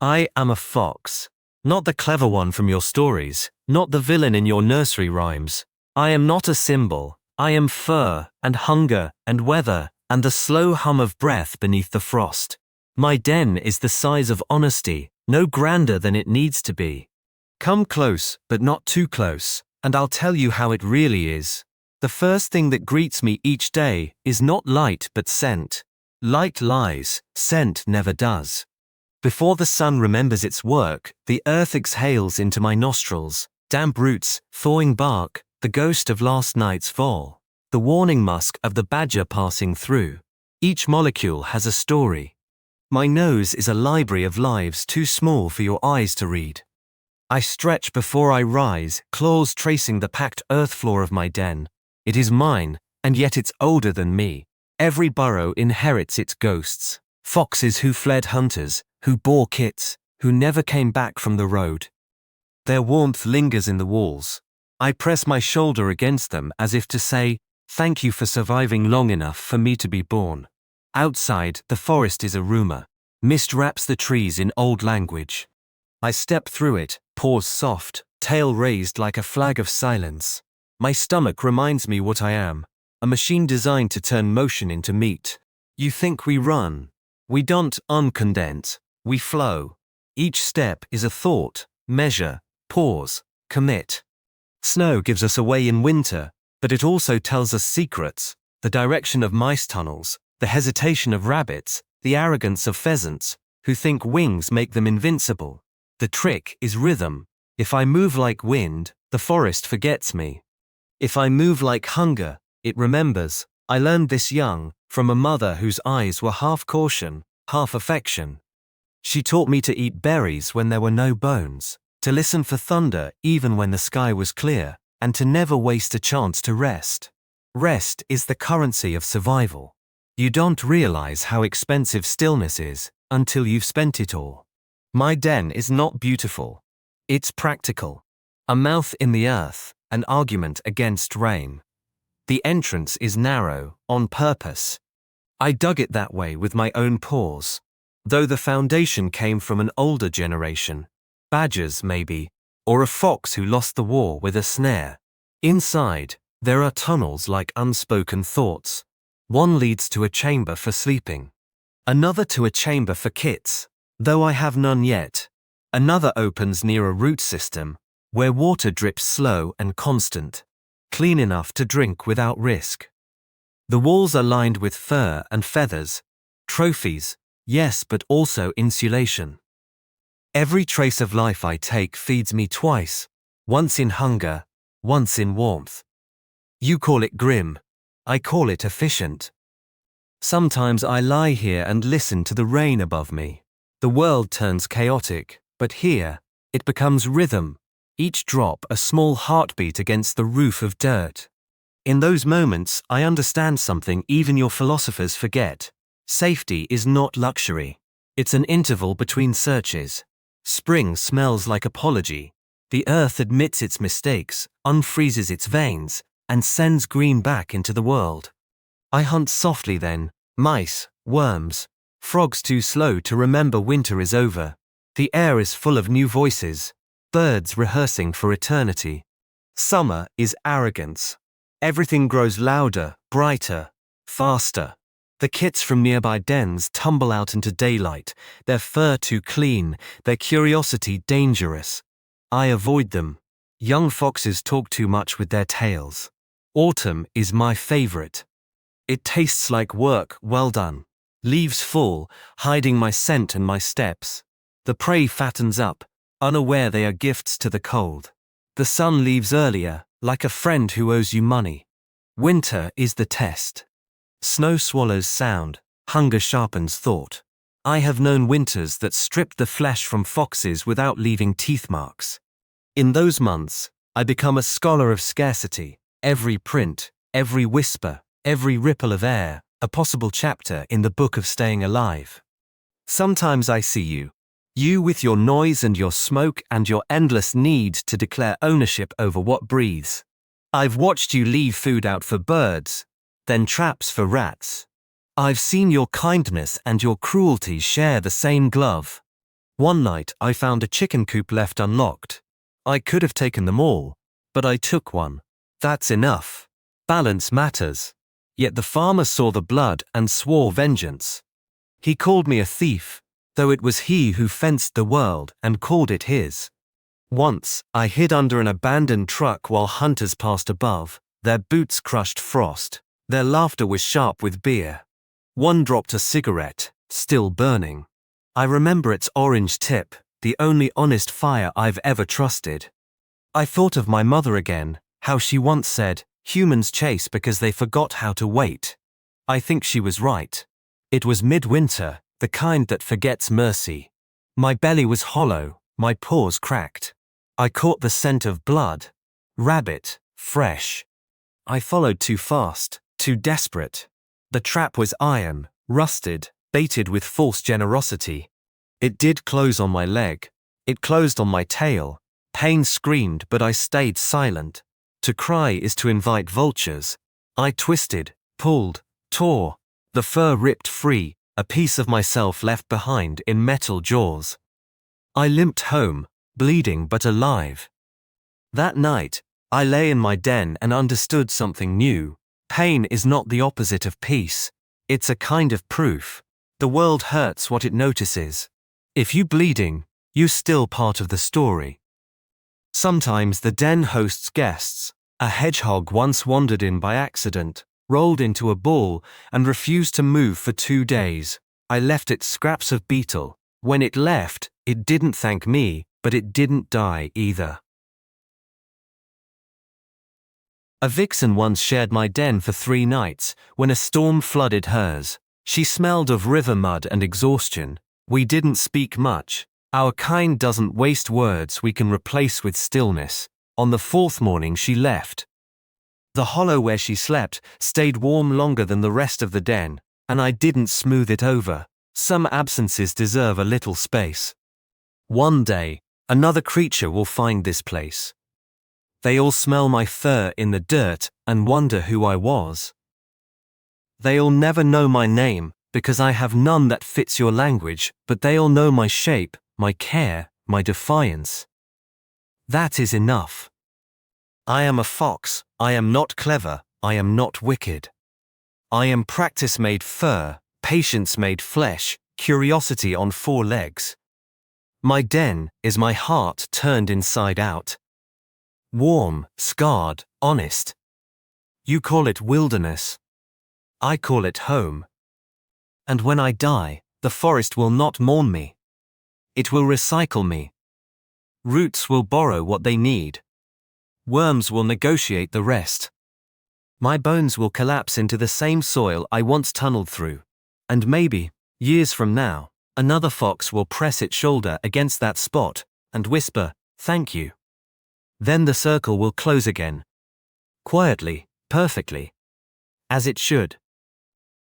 I am a fox. Not the clever one from your stories, not the villain in your nursery rhymes. I am not a symbol. I am fur, and hunger, and weather, and the slow hum of breath beneath the frost. My den is the size of honesty, no grander than it needs to be. Come close, but not too close, and I'll tell you how it really is. The first thing that greets me each day is not light but scent. Light lies, scent never does. Before the sun remembers its work, the earth exhales into my nostrils, damp roots, thawing bark, the ghost of last night's fall, the warning musk of the badger passing through. Each molecule has a story. My nose is a library of lives too small for your eyes to read. I stretch before I rise, claws tracing the packed earth floor of my den. It is mine, and yet it's older than me. Every burrow inherits its ghosts. Foxes who fled hunters, who bore kits, who never came back from the road. Their warmth lingers in the walls. I press my shoulder against them as if to say, thank you for surviving long enough for me to be born. Outside, the forest is a rumor. Mist wraps the trees in old language. I step through it, paws soft, tail raised like a flag of silence. My stomach reminds me what I am, a machine designed to turn motion into meat. You think we run. We don't uncondense, we flow. Each step is a thought, measure, pause, commit. Snow gives us away in winter, but it also tells us secrets, the direction of mice tunnels, the hesitation of rabbits, the arrogance of pheasants, who think wings make them invincible. The trick is rhythm. If I move like wind, the forest forgets me. If I move like hunger, it remembers. I learned this young, from a mother whose eyes were half caution, half affection. She taught me to eat berries when there were no bones, to listen for thunder even when the sky was clear, and to never waste a chance to rest. Rest is the currency of survival. You don't realize how expensive stillness is until you've spent it all. My den is not beautiful. It's practical. A mouth in the earth, an argument against rain. The entrance is narrow, on purpose. I dug it that way with my own paws. Though the foundation came from an older generation. Badgers, maybe, or a fox who lost the war with a snare. Inside, there are tunnels like unspoken thoughts. One leads to a chamber for sleeping. Another to a chamber for kits, though I have none yet. Another opens near a root system, where water drips slow and constant. Clean enough to drink without risk. The walls are lined with fur and feathers, trophies, yes, but also insulation. Every trace of life I take feeds me twice, once in hunger, once in warmth. You call it grim, I call it efficient. Sometimes I lie here and listen to the rain above me. The world turns chaotic, but here, it becomes rhythm. Each drop a small heartbeat against the roof of dirt. In those moments, I understand something even your philosophers forget. Safety is not luxury. It's an interval between searches. Spring smells like apology. The earth admits its mistakes, unfreezes its veins, and sends green back into the world. I hunt softly then, mice, worms, frogs too slow to remember winter is over. The air is full of new voices. Birds rehearsing for eternity. Summer is arrogance. Everything grows louder, brighter, faster. The kits from nearby dens tumble out into daylight, their fur too clean, their curiosity dangerous. I avoid them. Young foxes talk too much with their tails. Autumn is my favorite. It tastes like work well done. Leaves full, hiding my scent and my steps. The prey fattens up, unaware they are gifts to the cold. The sun leaves earlier, like a friend who owes you money. Winter is the test. Snow swallows sound, hunger sharpens thought. I have known winters that stripped the flesh from foxes without leaving teeth marks. In those months, I become a scholar of scarcity. Every print, every whisper, every ripple of air, a possible chapter in the book of staying alive. Sometimes I see you. You with your noise and your smoke and your endless need to declare ownership over what breathes. I've watched you leave food out for birds, then traps for rats. I've seen your kindness and your cruelty share the same glove. One night I found a chicken coop left unlocked. I could have taken them all, but I took one. That's enough. Balance matters. Yet the farmer saw the blood and swore vengeance. He called me a thief, though it was he who fenced the world and called it his. Once, I hid under an abandoned truck while hunters passed above. Their boots crushed frost. Their laughter was sharp with beer. One dropped a cigarette, still burning. I remember its orange tip, the only honest fire I've ever trusted. I thought of my mother again, how she once said, "Humans chase because they forgot how to wait." I think she was right. It was midwinter, the kind that forgets mercy. My belly was hollow, my paws cracked. I caught the scent of blood. Rabbit, fresh. I followed too fast, too desperate. The trap was iron, rusted, baited with false generosity. It did close on my leg. It closed on my tail. Pain screamed, but I stayed silent. To cry is to invite vultures. I twisted, pulled, tore. The fur ripped free, a piece of myself left behind in metal jaws. I limped home, bleeding but alive. That night, I lay in my den and understood something new. Pain is not the opposite of peace. It's a kind of proof. The world hurts what it notices. If you bleeding, you're still part of the story. Sometimes the den hosts guests. A hedgehog once wandered in by accident, rolled into a ball, and refused to move for 2 days. I left it scraps of beetle. When it left, it didn't thank me, but it didn't die either. A vixen once shared my den for 3 nights, when a storm flooded hers. She smelled of river mud and exhaustion. We didn't speak much. Our kind doesn't waste words we can replace with stillness. On the 4th morning she left. The hollow where she slept stayed warm longer than the rest of the den, and I didn't smooth it over. Some absences deserve a little space. One day, another creature will find this place. They all smell my fur in the dirt and wonder who I was. They'll never know my name, because I have none that fits your language, but they'll know my shape, my care, my defiance. That is enough. I am a fox, I am not clever, I am not wicked. I am practice made fur, patience made flesh, curiosity on 4 legs. My den is my heart turned inside out. Warm, scarred, honest. You call it wilderness. I call it home. And when I die, the forest will not mourn me. It will recycle me. Roots will borrow what they need. Worms will negotiate the rest. My bones will collapse into the same soil I once tunneled through. And maybe, years from now, another fox will press its shoulder against that spot and whisper, "Thank you." Then the circle will close again. Quietly, perfectly. As it should.